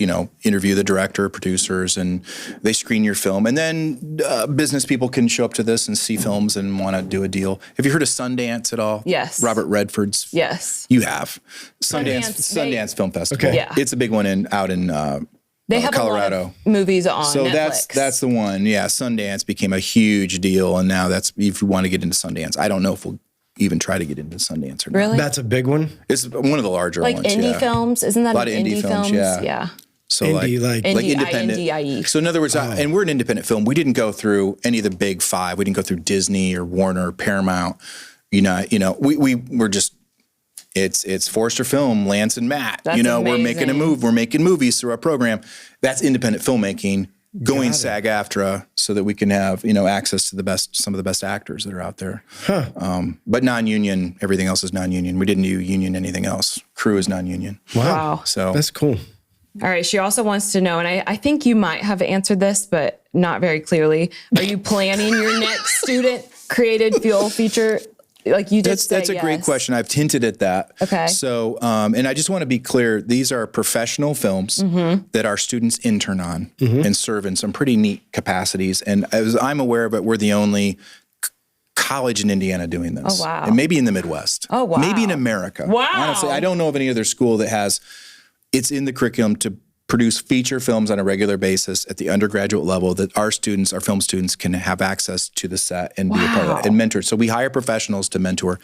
the director, producers, and they screen your film. And then business people can show up to this and see films and want to do a deal. Have you heard of Sundance at all? Yes. Robert Redford's? Yes. You have. Sundance Film Festival. Okay. Yeah. It's a big one out in they have Colorado. A lot of movies on so Netflix. that's the one. Yeah, Sundance became a huge deal, and now that's if you want to get into Sundance. I don't know if we'll even try to get into Sundance or not. Really? That's a big one? It's one of the larger ones. Like indie films? Isn't that a lot of indie films? Yeah. So indie, like independent. I-N-D-I-E. So in other words, and we're an independent film. We didn't go through any of the big five. We didn't go through Disney or Warner or Paramount. We're just. It's Forrester Film, Lance and Matt. That's we're amazing. making a move. We're making movies through our program. That's independent filmmaking. Going SAG-AFTRA so that we can have access to some of the best actors that are out there. But non-union, everything else is non-union. We didn't do union anything else. Crew is non-union. Wow. So that's cool. All right. She also wants to know, and I think you might have answered this, but not very clearly. Are you planning your next student-created film feature? Like you just that's a great question. I've hinted at that. Okay. So, and I just want to be clear, these are professional films that our students intern on and serve in some pretty neat capacities. And as I'm aware of it, we're the only college in Indiana doing this. Oh, wow. And maybe in the Midwest. Oh, wow. Maybe in America. Wow. Honestly, I don't know of any other school that it's in the curriculum to produce feature films on a regular basis at the undergraduate level that our film students can have access to the set and be a part of it and mentor. So we hire professionals to mentor.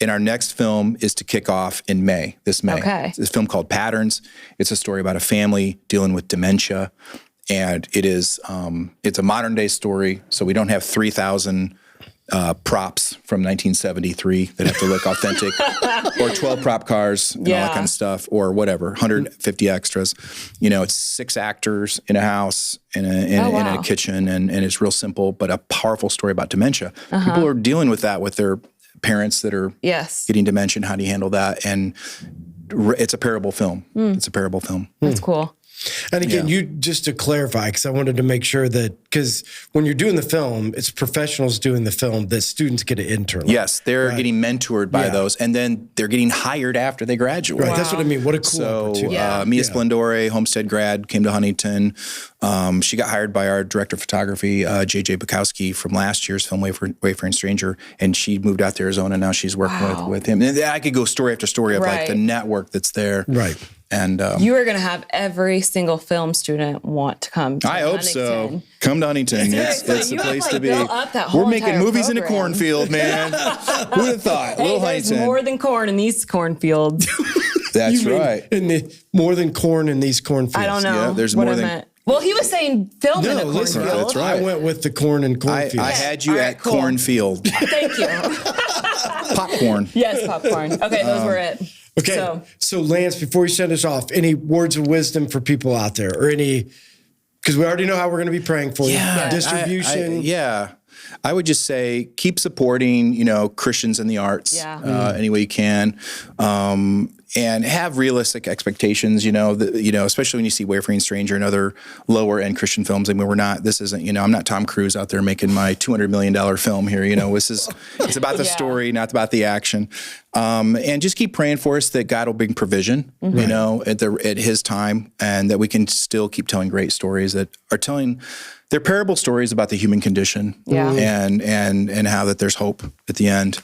And our next film is to kick off in this May. Okay. It's a film called Patterns. It's a story about a family dealing with dementia. And it's a modern day story. So we don't have 3,000 props from 1973 that have to look authentic, or 12 prop cars and all that kind of stuff, or whatever, 150 extras. It's 6 actors in a house, in a kitchen, and it's real simple, but a powerful story about dementia. People are dealing with that with their parents that are getting dementia. How do you handle that? And it's a parable film. It's a parable film. That's cool. And again, just to clarify, because I wanted to make sure because when you're doing the film, it's professionals doing the film that students get an intern. Yes, they're getting mentored by those, and then they're getting hired after they graduate. Right, that's what I mean. What a cool opportunity. Mia Splendore, Homestead grad, came to Huntington. She got hired by our director of photography, J.J. Bukowski, from last year's film Wayfaring Stranger, and she moved out to Arizona. Now she's working with him. And I could go story after story of like the network that's there. Right. And you are going to have every single film student want to come to Huntington. So. Come to Huntington. It's the place to be. We're making movies in a cornfield, man. Who would have thought? Little there's Huntington. more than corn in these cornfields. That's right. More than corn in these cornfields. I don't know. Yeah, there's more than. Meant. Well, he was saying film in a cornfield. That's right. I went with the corn and cornfield. I had you at cornfield. Thank you. Popcorn. Yes, popcorn. Okay, those were it. Okay. So Lance, before you send us off, any words of wisdom for people out there, or because we already know how we're going to be praying for you. Distribution. I would just say keep supporting, Christians in the arts any way you can. And have realistic expectations, especially when you see Wayfaring Stranger and other lower end Christian films. I mean, I'm not Tom Cruise out there making my $200 million film here. It's about the story, not about the action. And just keep praying for us that God will bring provision, at His time, and that we can still keep telling great stories that are they're parable stories about the human condition, and how that there's hope at the end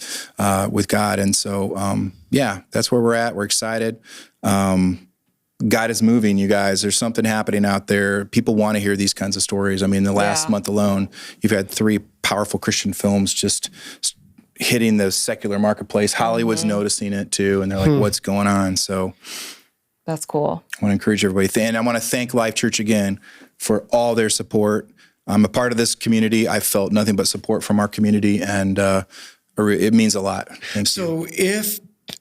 with God. And so, that's where we're at. We're excited. God is moving, you guys. There's something happening out there. People want to hear these kinds of stories. I mean, the last month alone, you've had 3 powerful Christian films just hitting the secular marketplace. Hollywood's noticing it too, and they're like, "What's going on?" So that's cool. I want to encourage everybody, and I want to thank Life Church again for all their support. I'm a part of this community. I felt nothing but support from our community, and it means a lot. So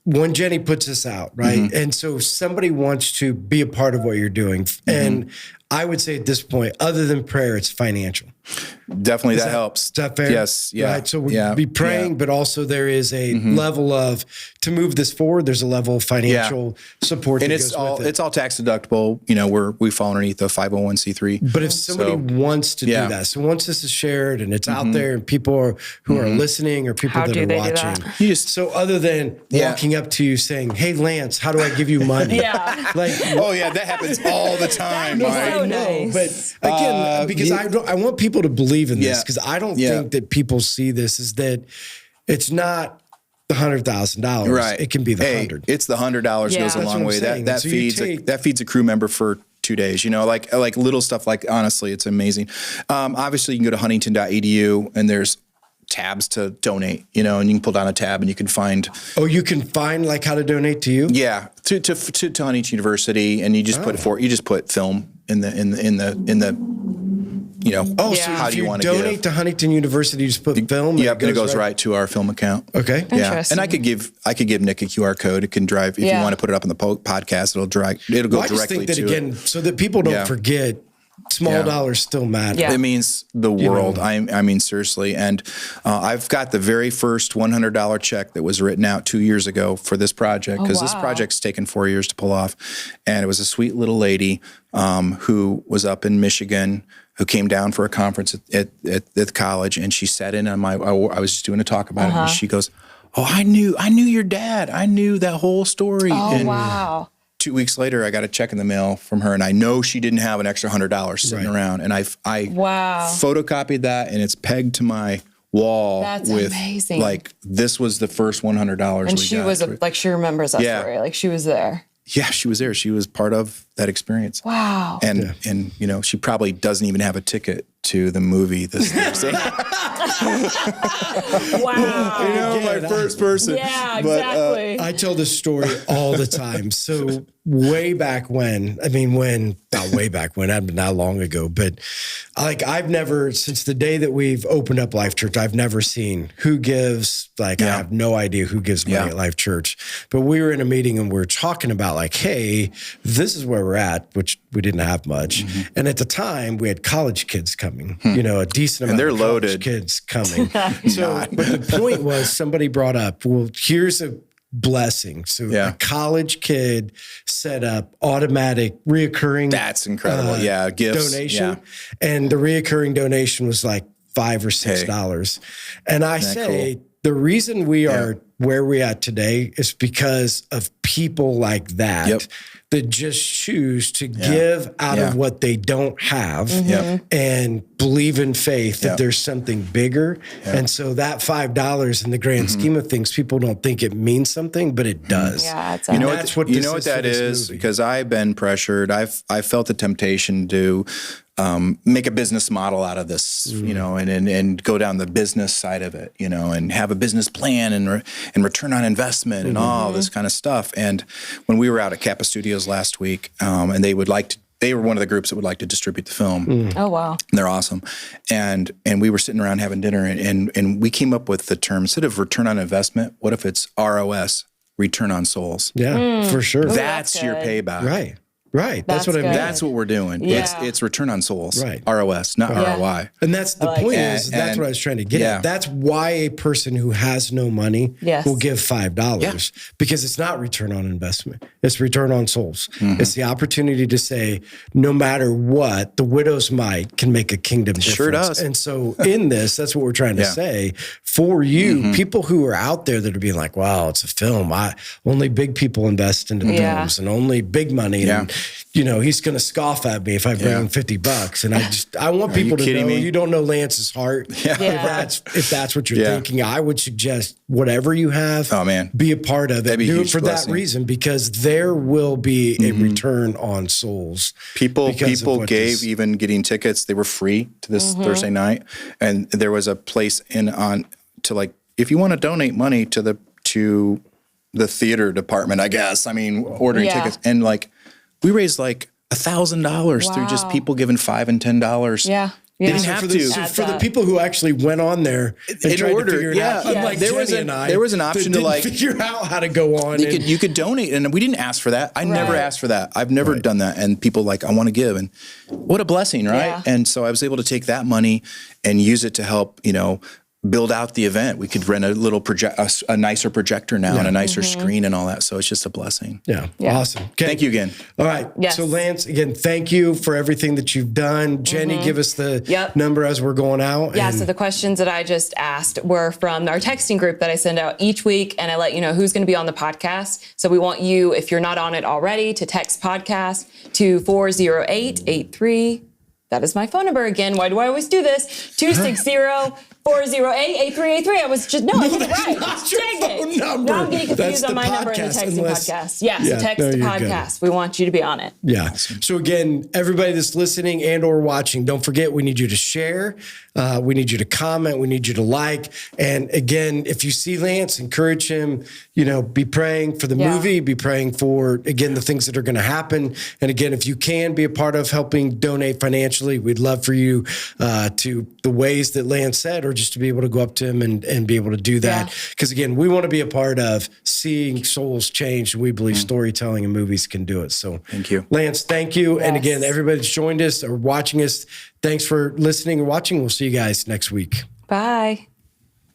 when Jenny puts this out, right, and so somebody wants to be a part of what you're doing, and I would say at this point, other than prayer, it's financial. Definitely, that helps. Is that fair? Yes. Yeah. Right. So we'd be praying, but also there is a level of, to move this forward, there's a level of financial support. And that it's goes all with it. it's all tax deductible. You know, we fall underneath the 501c3. But if somebody wants to do that, so once this is shared and it's out there and people who are listening or people that are watching, so other than walking up to you saying, "Hey, Lance, how do I give you money?" Like, oh yeah, that happens all the time. So nice. But again, because I want people to believe in this, because I don't think that people see this as that it's not the $100,000. Right. It can be the $100. It's the $100 goes a long way. That feeds a crew member for 2 days. You know, like little stuff. Like honestly, it's amazing. Obviously, you can go to huntington.edu and there's tabs to donate. You know, and you can pull down a tab and you can find. Oh, you can find like how to donate to you. Yeah, to Huntington University, and you just put film in the. You know, so how if do you want to donate to Huntington University, you just put film? Yep, it goes right to our film account. Okay. Yeah. And I could give Nick a QR code. It can drive, if you want to put it up on the podcast, it'll go directly to it. I just think that, again, so that people don't forget, small dollars still matter. It means the world. You know? I mean, seriously. And I've got the very first $100 check that was written out 2 years ago for this project, because this project's taken 4 years to pull off. And it was a sweet little lady who was up in Michigan, who came down for a conference at the college, and she sat in on I was just doing a talk about it, and she goes, "Oh, I knew your dad. I knew that whole story." Oh, and wow. 2 weeks later, I got a check in the mail from her, and I know she didn't have an extra $100 sitting around, and I photocopied that, and it's pegged to my wall. That's with amazing. Like, this was the first $100. And she was she remembers that story. Like, she was there. Yeah, she was there. She was part of that experience. Wow. And you know, she probably doesn't even have a ticket to the movie this Thursday. Wow. You know, my first person. Yeah, exactly. I tell this story all the time. So way back when, not way back when, not long ago, but like I've never, since the day that we've opened up Life Church, I've never seen who gives, I have no idea who gives money at Life Church. But we were in a meeting and we were talking about like, hey, this is where we're at, which we didn't have much. And at the time we had college kids coming, you know, a decent amount of college kids coming. But the point was, somebody brought up, well, here's a blessing. So a college kid set up automatic reoccurring. That's incredible. Gifts. Donation. And the reoccurring donation was like $5 or $6. And I say, the reason we are where we're at today is because of people like that that just choose to give out of what they don't have and believe in faith that there's something bigger. And so that $5 in the grand scheme of things, people don't think it means something, but it does. Yeah, it's you know what that is, because I've been pressured. I felt the temptation to make a business model out of this, you know, and go down the business side of it, you know, and have a business plan and return on investment and all this kind of stuff. And when we were out at Kappa Studios last week, and they were one of the groups that would like to distribute the film. Oh, wow. They're awesome. And we were sitting around having dinner, and we came up with the term, instead of return on investment, what if it's ROS, return on souls? Yeah, for sure. That's your payback. Right. That's what I mean. That's what we're doing. Yeah. It's return on souls. Right. ROS, not ROI. And that's the point that's what I was trying to get at. That's why a person who has no money will give $5 because it's not return on investment. It's return on souls. It's the opportunity to say, no matter what, the widow's mite can make a kingdom difference. Sure does. And so in this, that's what we're trying to say. For you, people who are out there that are being like, wow, it's a film. Only big people invest into films and only big money. And, you know, he's going to scoff at me if I bring him $50. And I want people to know you don't know Lance's heart. If that's what you're thinking, I would suggest whatever you have, be a part of it. Do it for that reason, because there will be a return on souls. People gave, even getting tickets, they were free to this Thursday night. And there was a place if you want to donate money to the theater department, I guess, I mean, ordering tickets, and like we raised like $1,000 through just people giving $5 and $10. Yeah. They didn't have to. So for the people who actually went on there and tried to figure it out, unlike there was an option to like figure out how to go on. You could donate, and we didn't ask for that. I never asked for that. I've never done that. And people like, I want to give, and what a blessing, right? Yeah. And so I was able to take that money and use it to help, build out the event. We could rent a little a nicer projector now and a nicer screen and all that. So it's just a blessing. Yeah. Awesome. Okay. Thank you again. All right. Yes. So Lance, again, thank you for everything that you've done. Jenny, give us the number as we're going out. Yeah. So the questions that I just asked were from our texting group that I send out each week, and I let you know who's going to be on the podcast. So we want you, if you're not on it already, to text podcast to 408-83. That is my phone number again. Why do I always do this? 260-408-8383. I was just, I did it right. Dang it. Number. Now I'm getting confused on my number in the texting podcast. Yeah, so text the podcast. We want you to be on it. Yeah. So again, everybody that's listening and or watching, don't forget, we need you to share. We need you to comment. We need you to like. And again, if you see Lance, encourage him, be praying for the movie, be praying for, again, the things that are going to happen. And again, if you can be a part of helping donate financially, we'd love for you to the ways that Lance said, or just to be able to go up to him and be able to do that. Because again, we want to be a part of seeing souls change. We believe storytelling and movies can do it. So thank you, Lance. Thank you. Yes. And again, everybody that's joined us or watching us, thanks for listening and watching. We'll see you guys next week. Bye.